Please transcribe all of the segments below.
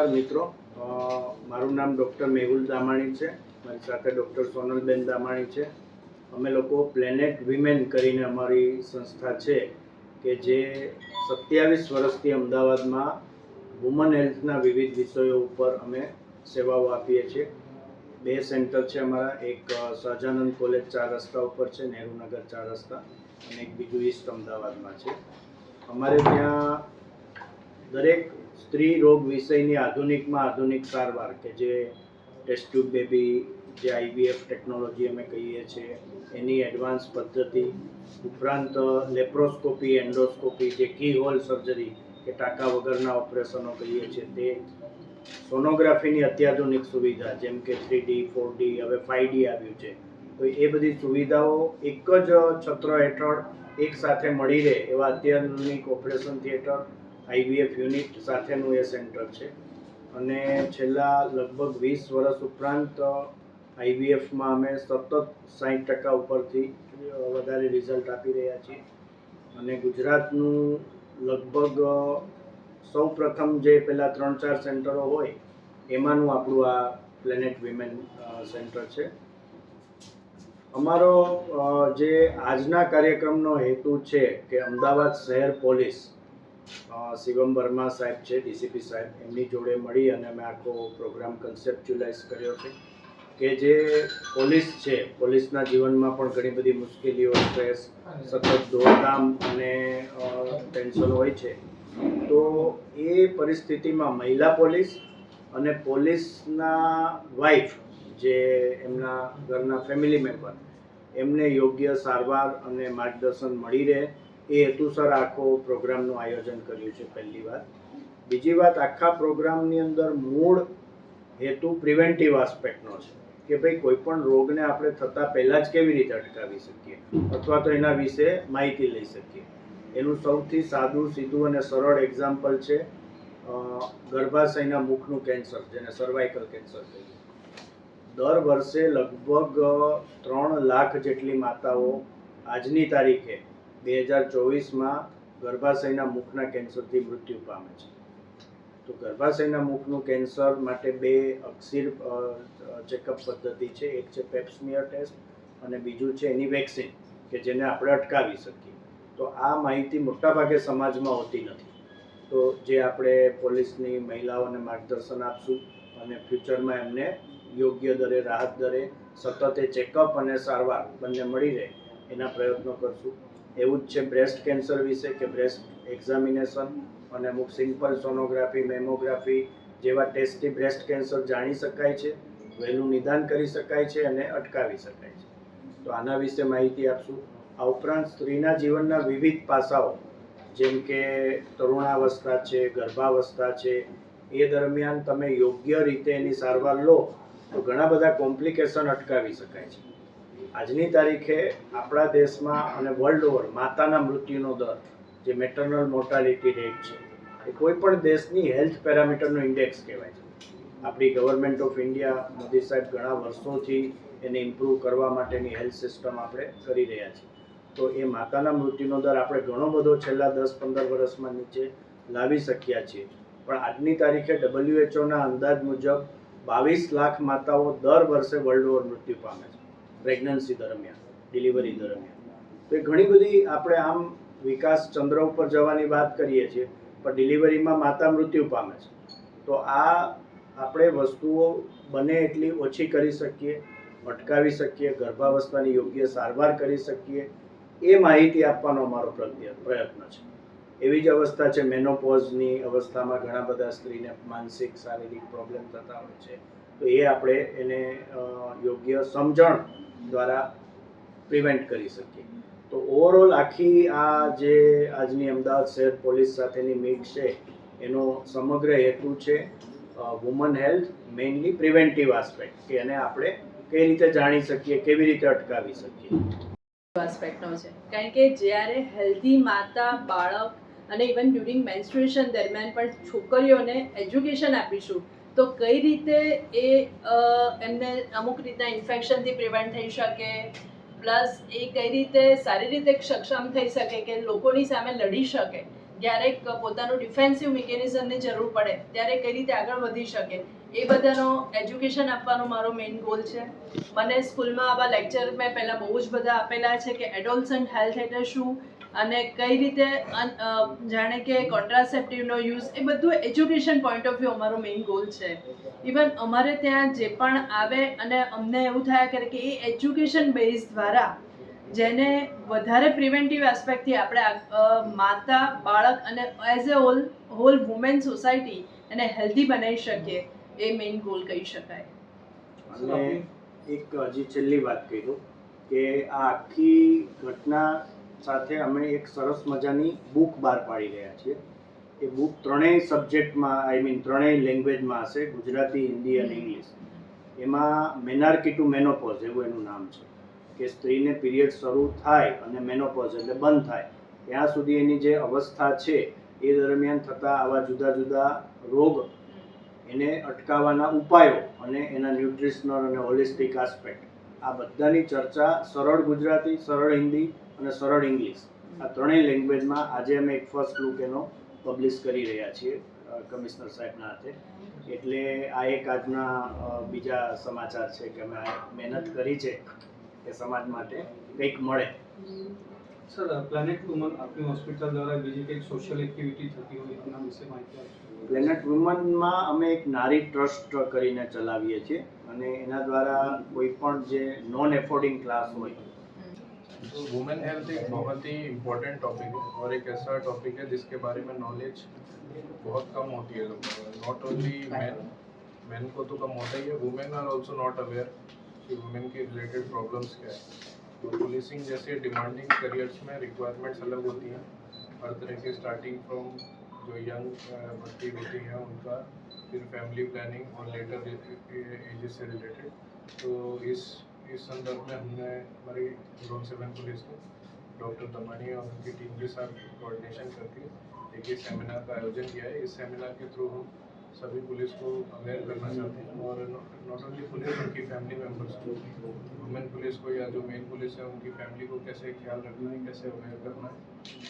નમસ્કાર મિત્રો, મારું નામ ડૉક્ટર મેહુલ દામાણી છે. મારી સાથે ડૉક્ટર સોનલબેન દામાણી છે. અમે લોકો પ્લેનેટ વિમેન કરીને અમારી સંસ્થા છે કે જે 27 વર્ષથી અમદાવાદમાં વુમન હેલ્થના વિવિધ વિષયો ઉપર અમે સેવાઓ આપીએ છીએ. 2 સેન્ટર છે અમારા, એક સહજાનંદ કોલેજ 4 રસ્તા ઉપર છે, નહેરુનગર 4 રસ્તા, અને એક બીજું ઈસ્ટ અમદાવાદમાં છે. અમારે ત્યાં દરેક સ્ત્રી રોગ વિષયની આધુનિકમાં આધુનિક સારવાર કે જે ટેસ્ટ ટ્યુબ બેબી, જે IVF ટેકનોલોજી અમે કહીએ છીએ, એની એડવાન્સ પદ્ધતિ ઉપરાંત લેપ્રોસ્કોપી, એન્ડોસ્કોપી, જે કી હોલ સર્જરી કે ટાંકા વગરના ઓપરેશનો કહીએ છીએ તે, સોનોગ્રાફીની અત્યાધુનિક સુવિધા જેમ કે 3D 4D હવે 5D આવ્યું છે, તો એ બધી સુવિધાઓ એક જ છત્ર હેઠળ એક સાથે મળી રહે એવા અત્યાધુનિક ઓપરેશન થિયેટર, IVF યુનિટ સાથેનું એ સેન્ટર છે. અને છેલ્લા લગભગ 20 વર્ષ ઉપરાંત IVFમાં અમે સતત 60% ઉપરથી વધારે રિઝલ્ટ આપી રહ્યા છીએ. અને ગુજરાતનું લગભગ સૌ પ્રથમ જે પહેલાં 3-4 સેન્ટરો હોય એમાંનું આપણું આ પ્લેનેટ વિમેન સેન્ટર છે. અમારો જે આજના કાર્યક્રમનો હેતુ છે કે અમદાવાદ શહેર પોલીસ, શિવમ વર્મા સાહેબ છે, DCP સાહેબ, એમની જોડે મળી અને અમે આખો પ્રોગ્રામ કન્સેપ્ચ્યુલાઇઝ કર્યો છે કે જે પોલીસ છે, પોલીસના જીવનમાં પણ ઘણી બધી મુશ્કેલીઓ, સ્ટ્રેસ, સતત દોડધામ અને ટેન્શન હોય છે. તો એ પરિસ્થિતિમાં મહિલા પોલીસ અને પોલીસના વાઇફ, જે એમના ઘરના ફેમિલી મેમ્બર, એમને યોગ્ય સારવાર અને માર્ગદર્શન મળી રહે એ હેતુસર આખો પ્રોગ્રામનું આયોજન કર્યું છે. પહેલી વાત. બીજી વાત, આખા પ્રોગ્રામની અંદર મૂળ હેતુ પ્રિવેન્ટિવ આસ્પેક્ટનો છે કે ભાઈ કોઈ પણ રોગને આપણે થતાં પહેલાં જ કેવી રીતે અટકાવી શકીએ અથવા તો એના વિશે માહિતી લઈ શકીએ. એનું સૌથી સાદું, સીધું અને સરળ એક્ઝામ્પલ છે ગર્ભાશયના મુખનું કેન્સર, જેને સર્વાઇકલ કેન્સર કહીએ. દર વર્ષે લગભગ 3 લાખ જેટલી માતાઓ આજની તારીખે 2024માં ગર્ભાશયના મુખના કેન્સરથી મૃત્યુ પામે છે. તો ગર્ભાશયના મુખનું કેન્સર માટે 2 અકસીર ચેકઅપ પદ્ધતિ છે. એક છે પેપ્સમિયર ટેસ્ટ અને બીજું છે એની વેક્સિન કે જેને આપણે અટકાવી શકીએ. તો આ માહિતી મોટાભાગે સમાજમાં હોતી નથી. તો જે આપણે પોલીસની મહિલાઓને માર્ગદર્શન આપશું અને ફ્યુચરમાં એમને યોગ્ય દરે, રાહત દરે સતત એ ચેકઅપ અને સારવાર બંને મળી રહે એના પ્રયત્નો કરશું. એવું જ છે બ્રેસ્ટ કેન્સર વિશે કે બ્રેસ્ટ એક્ઝામિનેશન અને અમુક સિમ્પલ સોનોગ્રાફી, મેમોગ્રાફી જેવા ટેસ્ટથી બ્રેસ્ટ કેન્સર જાણી શકાય છે, વહેલું નિદાન કરી શકાય છે અને અટકાવી શકાય છે. તો આના વિશે માહિતી આપશું. આ ઉપરાંત સ્ત્રીના જીવનના વિવિધ પાસાઓ જેમ કે તરુણાવસ્થા છે, ગર્ભાવસ્થા છે, એ દરમિયાન તમે યોગ્ય રીતે એની સારવાર લો તો ઘણા બધા કોમ્પ્લિકેશન અટકાવી શકાય છે. આજની તારીખે આપણા દેશમાં અને વર્લ્ડ ઓવર માતાના મૃત્યુનો દર, જે મેટર્નલ મોર્ટાલિટી રેટ છે, એ કોઈ પણ દેશની હેલ્થ પેરામીટરનો ઇન્ડેક્સ કહેવાય છે. આપણી ગવર્મેન્ટ ઓફ ઇન્ડિયા, મોદી સાહેબ ઘણા વર્ષોથી એને ઇમ્પ્રૂવ કરવા માટેની હેલ્થ સિસ્ટમ આપણે કરી રહ્યા છીએ. તો એ માતાના મૃત્યુનો દર આપણે ઘણો બધો છેલ્લા 10-15 વર્ષમાં નીચે લાવી શક્યા છીએ. પણ આજની તારીખે WHOના અંદાજ મુજબ 22 લાખ માતાઓ દર વર્ષે વર્લ્ડ ઓવર મૃત્યુ પામે છે પ્રેગ્નન્સી દરમિયાન, ડિલિવરી દરમિયાન. તો એ ઘણી બધી આપણે આમ વિકાસ ચંદ્ર ઉપર જવાની વાત કરીએ છીએ પણ ડિલિવરીમાં માતા મૃત્યુ પામે છે. તો આ આપણે વસ્તુઓ બને એટલી ઓછી કરી શકીએ, અટકાવી શકીએ, ગર્ભાવસ્થાની યોગ્ય સારવાર કરી શકીએ, એ માહિતી આપવાનો અમારો પ્રયત્ન છે. એવી જ અવસ્થા છે મેનોપોઝની અવસ્થામાં ઘણા બધા સ્ત્રીને માનસિક, શારીરિક પ્રોબ્લેમ થતા હોય છે. તો એ આપણે એને યોગ્ય સમજણ દ્વારા પ્રિવેન્ટ કરી શકીએ. તો ઓવરઓલ આખી આ જે આજની અમદાવાદ શહેર પોલીસ સાથેની મીટ છે એનો સમગ્ર હેતુ છે woman health, mainly preventive aspect કે એને આપણે કઈ રીતે જાણી શકીએ, કેવી રીતે અટકાવી શકીએ. આસ્પેક્ટનો છે કારણ કે જ્યારે હેલ્ધી માતા, બાળક અને ઇવન ડ્યુરિંગ મેન્સ્ટ્રુએશન દરમિયાન પણ છોકરીઓને એજ્યુકેશન આપીશું તો કઈ રીતે એ એમને અમુક રીતના ઇન્ફેક્શનથી પ્રિવેન્ટ થઈ શકે, પ્લસ એ કઈ રીતે સારી રીતે સક્ષમ થઈ શકે કે લોકોની સામે લડી શકે, ક્યારેક પોતાનું ડિફેન્સિવ મિકેનિઝમની જરૂર પડે ત્યારે કઈ રીતે આગળ વધી શકે એ બધાનો એજ્યુકેશન આપવાનો મારો મેઇન ગોલ છે. મને સ્કૂલમાં આવા લેક્ચર મેં પહેલાં બહુ જ બધા આપેલા છે કે એડોલસન્ટ હેલ્થ એટલે શું અને કઈ રીતે જાણે કે કોન્ટ્રાસેપ્ટિવનો યુઝ એ બધું એજ્યુકેશન પોઈન્ટ ઓફ વ્યૂ અમારો મેઇન ગોલ છે. ઇવન અમારે ત્યાં જે પણ આવે અને અમને એવું થયા કરે કે એ એજ્યુકેશન બેઝ દ્વારા જેને વધારે પ્રિવેન્ટિવ એસ્પેક્ટથી આપણે માતા બાળક અને as a whole women society એને હેલ્ધી બનાવી શકીએ એ મેઇન ગોલ કહી શકાય. અને એક હજી છેલ્લી વાત કહી દઉં કે આ આખી ઘટના સાથે અમે એક સરસ મજાની બુક બહાર પાડી રહ્યા છીએ. એ બુક ત્રણેય સબ્જેક્ટમાં ત્રણેય લેંગ્વેજમાં હશે, ગુજરાતી, હિન્દી અને ઇંગ્લિશ. એમાં મેનાર્કી ટુ મેનોપોઝ એવું એનું નામ છે કે સ્ત્રીને પીરિયડ શરૂ થાય અને મેનોપોઝ એટલે બંધ થાય ત્યાં સુધી એની જે અવસ્થા છે એ દરમિયાન થતા આવા જુદા જુદા રોગ, એને અટકાવવાના ઉપાયો અને એના ન્યુટ્રિશનલ અને હોલિસ્ટિક આસ્પેક્ટ, આ બધાની ચર્ચા સરળ ગુજરાતી, સરળ હિન્દી અને સરળ ઇંગ્લિશ આ ત્રણેય લેંગ્વેજમાં આજે અમે એક ફર્સ્ટ લુક એનો પબ્લિશ કરી રહ્યા છીએ કમિશનર સાહેબના હાથે. એટલે આ એક આજના બીજા સમાચાર છે કે અમે મહેનત કરી છે કે સમાજ માટે કંઈક મળે. સર, પ્લેનેટ વુમન આપની હોસ્પિટલ દ્વારા બીજી કંઈક સોશિયલ એક્ટિવિટી થતી હોય એના વિશે માહિતી આપશો? પ્લેનેટ વુમનમાં અમે એક નારી ટ્રસ્ટ કરીને ચલાવીએ છીએ અને એના દ્વારા કોઈ પણ જે નોન એફોર્ડિંગ ક્લાસ હોય. तो वुमेन हेल्थ एक बहुत ही इम्पोर्टेंट टॉपिक है और एक ऐसा टॉपिक है जिसके बारे में नॉलेज बहुत कम होती है लोगों को. नॉट ओनली मैन को तो कम होता ही है, women are also not aware कि वुमेन के रिलेटेड प्रॉब्लम्स क्या है. तो पुलिसिंग जैसे डिमांडिंग करियर्स में रिक्वायरमेंट्स अलग होती हैं हर तरह के, स्टार्टिंग फ्रॉम जो यंग बच्ची होती हैं उनका, फिर फैमिली प्लानिंग और लेटर एजेस से रिलेटेड. तो इस संदर्भ में हमने हमारी जोन 7 पुलिस ने डॉक्टर दमानी और उनकी टीम के साथ कोऑर्डिनेशन करके एक ये सेमिनार का आयोजन किया है. इस सेमिनार के थ्रू हम सभी पुलिस को अवेयर करना चाहते हैं और नॉट ओनली पुलिस, उनकी फैमिली मेम्बर्स को, वुमेन पुलिस को या जो मेल पुलिस है उनकी फैमिली को कैसे ख्याल रखना है, कैसे अवेयर करना है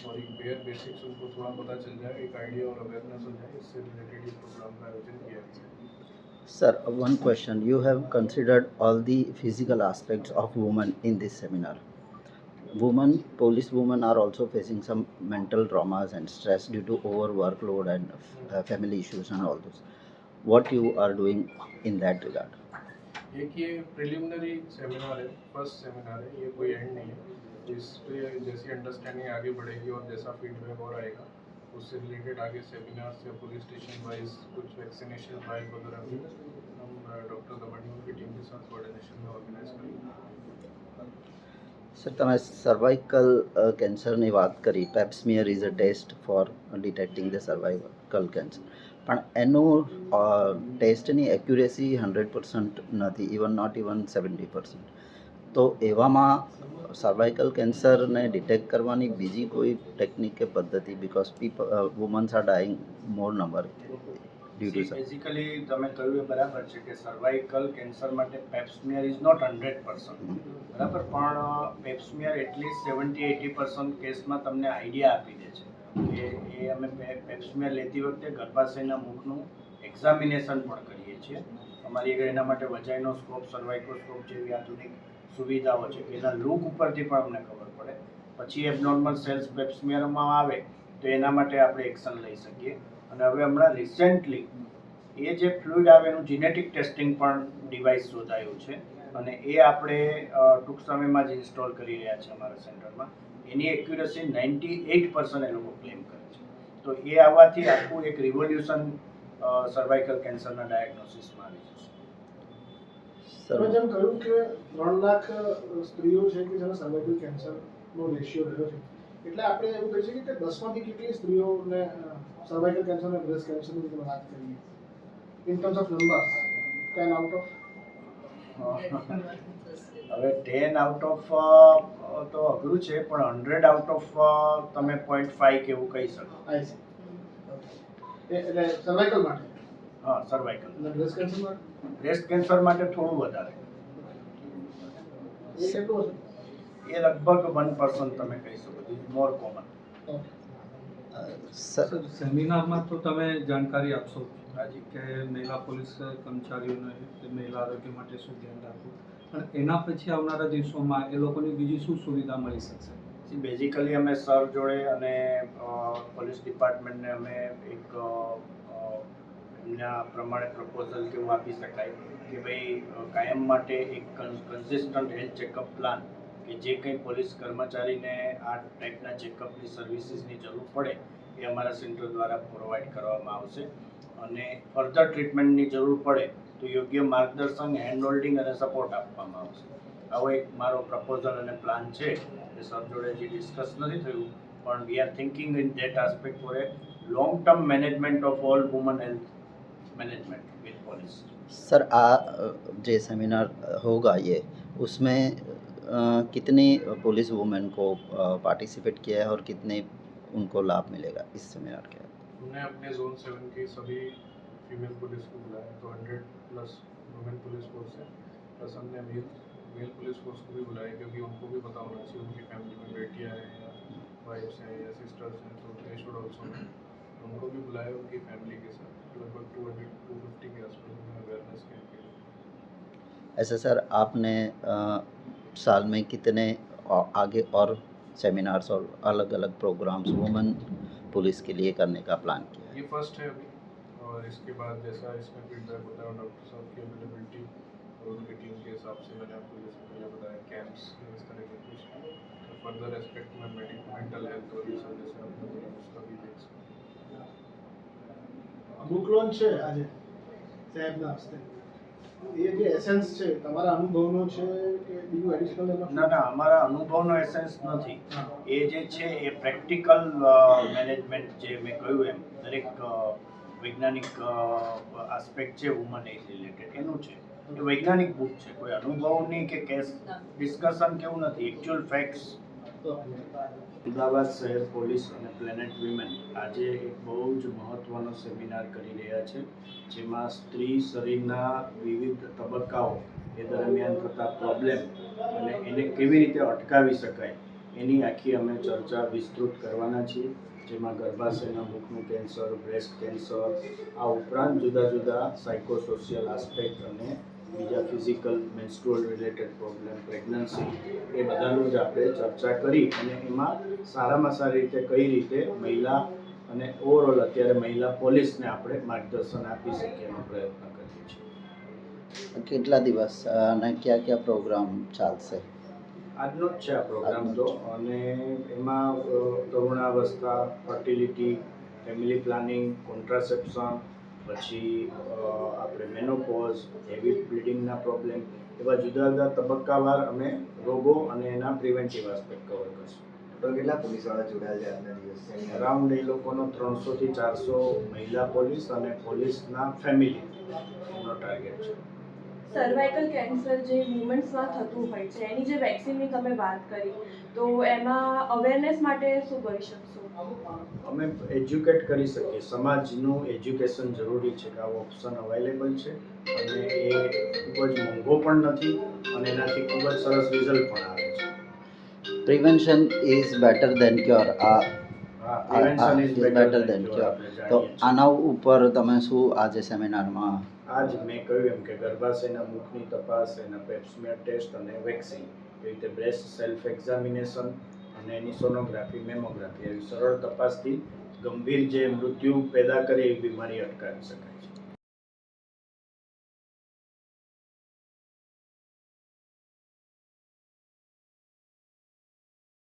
और एक बेयर बेसिक्स उनको थोड़ा पता चल जाए, एक आइडिया और अवेयरनेस हो जाए. इससे रिलेटेड ये प्रोग्राम का आयोजन किया है. Sir, one question. You have considered all the physical aspects of women in this seminar. Police women are also facing some mental traumas and stress due to overworkload and family issues and all those. What you are doing in that regard? एक ये preliminary seminar है, first seminar है, ये कोई and नहीं है. इस पे जैसी अंडरस्टैंडिंग आगे बढ़ेगी और जैसा फीडबैक और आएगा उससे रिलेटेड आगे सेमिनार्स या पुलिस स्टेशन वाइज कुछ वैक्सीनेशन ड्राइव वगैरह भी हम डॉक्टर दमनी की टीम के साथ कोऑर्डिनेशन में ऑर्गेनाइज करेंगे. સર, તમે સર્વાઇકલ કેન્સરની વાત કરી. Pap smear is a test for detecting the cervical cancer, પણ એનું ટેસ્ટની એક્યુરેસી 100% નથી, નોટ ઇવન 70%. તો એવામાં સર્વાઇકલ કેન્સરને ડિટેક્ટ કરવાની બીજી કોઈ ટેકનિક કે પદ્ધતિ? Because womens are dying more number due to basically તમે કહ્યું એ બરાબર છે કે સર્વાઇકલ કેન્સર માટે પેપ્સમિયર ઇઝ નોટ 100%, બરાબર, પણ પેપ્સમિયર એટલીસ્ટ 70-80% કેસમાં તમને આઈડિયા આપી દે છે કે એ અમે પેપ્સમિયર લેતી વખતે ગર્ભાશયના મુખનું એક્ઝામિનેશન પણ કરીએ છીએ. અમારી આગળ એના માટે વજાઇનોસ્કોપ, સર્વાઇકોસ્કોપ જેવી આધુનિક સુવિધાઓ છે કે એના લુક ઉપરથી પણ અમને ખબર પડે. પછી એબનોર્મલ સેલ્સ પેપ્સમિયરમાં આવે તો એના માટે આપણે એક્શન લઈ શકીએ. અને હવે હમણાં રિસેન્ટલી એ જે ફ્લુઇડ આવે એનું જીનેટિક ટેસ્ટિંગ પણ ડિવાઇસ શોધાયું છે અને એ આપણે ટૂંક સમયમાં જ ઇન્સ્ટોલ કરી રહ્યા છે અમારા સેન્ટરમાં. એની એક્યુરસી 98% એ લોકો ક્લેમ કરે છે. તો એ આવવાથી આખું એક રિવોલ્યુશન સર્વાઇકલ કેન્સરના ડાયગ્નોસિસમાં આવી જશે. તમે જેમ કહ્યું કે 3 લાખ સ્ત્રીઓ છે કે જેને સર્વાઇકલ કેન્સરનો રેશિયો રહ્યો છે, એટલે આપણે એવું કહી શકીએ કે 10માંથી કેટલી સ્ત્રીઓને સર્વાઇકલ કેન્સર અને બ્રેસ્ટ કેન્સરની તમે વાત કરીએ in terms of numbers, 10 out of? હવે 10 આઉટ ઓફ તો અઘરું છે, પણ 100 આઉટ ઓફ તમે 0.5 કે એવું કહી શકો. એટલે સર્વાઇકલ માટે? હા, સર્વાઇકલ. અને બ્રેસ્ટ કેન્સર માટે? બ્રેસ્ટ કેન્સર માટે થોડું વધારે, એ કેટલું હશે? એ લગભગ 1% તમે કહી શકો, મોર કોમન. ઓકે. સર સર સેમિનારમાં તો તમે જાણકારી આપશો હાજી. કે મહિલા પોલીસ કર્મચારીઓને કે મહિલા આરોગ્ય માટે શું ધ્યાન રાખવું, અને એના પછી આવનારા દિવસોમાં એ લોકોની બીજી શું સુવિધા મળી શકશે? બેઝિકલી અમે સર જોડે અને પોલીસ ડિપાર્ટમેન્ટને અમે એક એમના પ્રમાણે પ્રપોઝલ કેવું આપી શકાય કે ભાઈ કાયમ માટે એક કન્સિસ્ટન્ટ હેલ્થ ચેકઅપ પ્લાન કે જે કંઈ પોલીસ કર્મચારીને આ ટાઈપના ચેકઅપની સર્વિસીસની જરૂર પડે એ અમારા સેન્ટર દ્વારા પ્રોવાઈડ કરવામાં આવશે, અને ફર્ધર ટ્રીટમેન્ટની જરૂર પડે તો યોગ્ય માર્ગદર્શન, હેન્ડ હોલ્ડિંગ અને સપોર્ટ આપવામાં આવશે. આવો એક મારો પ્રપોઝલ અને પ્લાન છે. એ સર જોડે હજી ડિસ્કસ નથી થયું, પણ we are thinking in that aspect for a long term management of all women health management with police. Sir जो सेमिनार होगा ये उसमें कितनी पुलिस वुमेन को पार्टिसिपेट किया है और कितने उनको लाभ मिलेगा इस सेमिनार के? हमने अपने जोन 7 की सभी फीमेल पुलिस को बुलाया, तो 100+ वुमेन पुलिस फोर्स है, प्लस हमने मेल पुलिस फोर्स को भी बुलाया, क्योंकि उनको भी पता होना चाहिए उनकी फैमिली में बेटियां हैं या वाइफ्स हैं या सिस्टर्स हैं, तो दे शुड ऑल्सो नो. उनको भी बुलाया, उनकी फैमिली के साथ लगभग 200-250 के आसपास में अवेयरनेस कैंप किया. ऐसे सर आपने साल में कितने आगे और सेमिनार्स और अलग अलग प्रोग्राम्स वुमेन पुलिस के लिए करने का प्लान किया है? ये फर्स्ट है अभी, और इसके बाद जैसा इसमें फीडबैक होता है और डॉक्टर साहब की अवेलेबिलिटी और उनकी टीम के हिसाब से मैंने आपको जैसे पहले बताया कैंप्स इस तरह के कुछ फर्दर एस्पेक्ट में मेंटल हेल्थ और ये सब जैसे आपने बोला उसका भी देख सकते हैं. બુક લોન્ચ છે આજે સાહેબના હસ્તે, એ જે એસેન્સ છે તમારા અનુભવનો છે કે બીજું એડિશનલ ના, અમારા અનુભવનો એસેન્સ નથી. એ જે છે એ પ્રેક્ટિકલ મેનેજમેન્ટ, જે મેં કહ્યું એમ દરેક વૈજ્ઞાનિક આસ્પેક્ટ છે વુમન એજ રિલેટેડ એનું છે. એ વૈજ્ઞાનિક બુક છે, કોઈ અનુભવની કે કેસ ડિસ્કશન કેવું નથી, એકચ્યુઅલ ફેક્ટ્સ. અમદાવાદ શહેર પોલીસ અને પ્લેનેટ વિમેન આજે એક બહુ જ મહત્ત્વનો સેમિનાર કરી રહ્યા છે, જેમાં સ્ત્રી શરીરના વિવિધ તબક્કાઓ, એ દરમિયાન થતા પ્રોબ્લેમ અને એને કેવી રીતે અટકાવી શકાય એની આખી અમે ચર્ચા વિસ્તૃત કરવાના છીએ, જેમાં ગર્ભાશયના મુખનું કેન્સર, બ્રેસ્ટ કેન્સર, આ ઉપરાંત જુદા જુદા સાયકોસોશિયલ આસ્પેક્ટ અને બીજા physical menstrual related problem, pregnancy, એ બધાનું જ આપણે ચર્ચા કરી અને એમાં સારામાં સારી રીતે કઈ રીતે મહિલા અને ઓવરઓલ અત્યારે મહિલા પોલીસને આપણે માર્ગદર્શન આપી શકીએ એનો પ્રયત્ન કરીએ છીએ. કેટલા દિવસ અને કયા કયા પ્રોગ્રામ ચાલશે? આજનો જ છે આ પ્રોગ્રામ તો, અને એમાં તરુણાવસ્થા, ફર્ટિલિટી, ફેમિલી પ્લાનિંગ, કોન્ટ્રાસેપ્શન, પછી આપણે મેનોપોઝ, હેવી બ્લીડિંગના પ્રોબ્લેમ, એવા જુદા જુદા તબક્કાવાર અમે રોગો અને એના પ્રિવેન્ટિવ આસ્પેક્ટ કવર કરશું. તો કેટલા પોલીસવાળા જોડાયા છે આજના દિવસે? અરાઉન્ડ એ લોકોનો 300 થી 400 મહિલા પોલીસ અને પોલીસના ફેમિલી એનો ટાર્ગેટ છે. સર્વાઇકલ કેન્સર જે વુમન્સમાં થતું હોય છે એની જે વેક્સિનની તમે વાત કરી, તો એમાં અવેરનેસ માટે શું કરી શકશો? અમે એજ્યુકેટ કરી શકીએ, સમાજનું એજ્યુકેશન જરૂરી છે કે આવો ઓપ્શન અવેલેબલ છે અને એ ખૂબ જ મોંઘો પણ નથી અને એનાથી ખૂબ જ સરસ રિઝલ્ટ પણ આવે છે. Prevention is better than cure. Prevention is better than cure. તો આના ઉપર તમે શું આજે સેમિનારમાં? આજ મેં કહ્યું એમ કે ગર્ભાશયના મુખની તપાસ, એના પેપ્સમિયર ટેસ્ટ અને વેક્સિન, એવી રીતે બ્રેસ્ટ સેલ્ફ એક્ઝામિનેશન અને એની સોનોગ્રાફી, મેમોગ્રાફી, એવી સરળ તપાસથી ગંભીર જે મૃત્યુ પેદા કરે એવી બીમારી અટકાવી શકાય.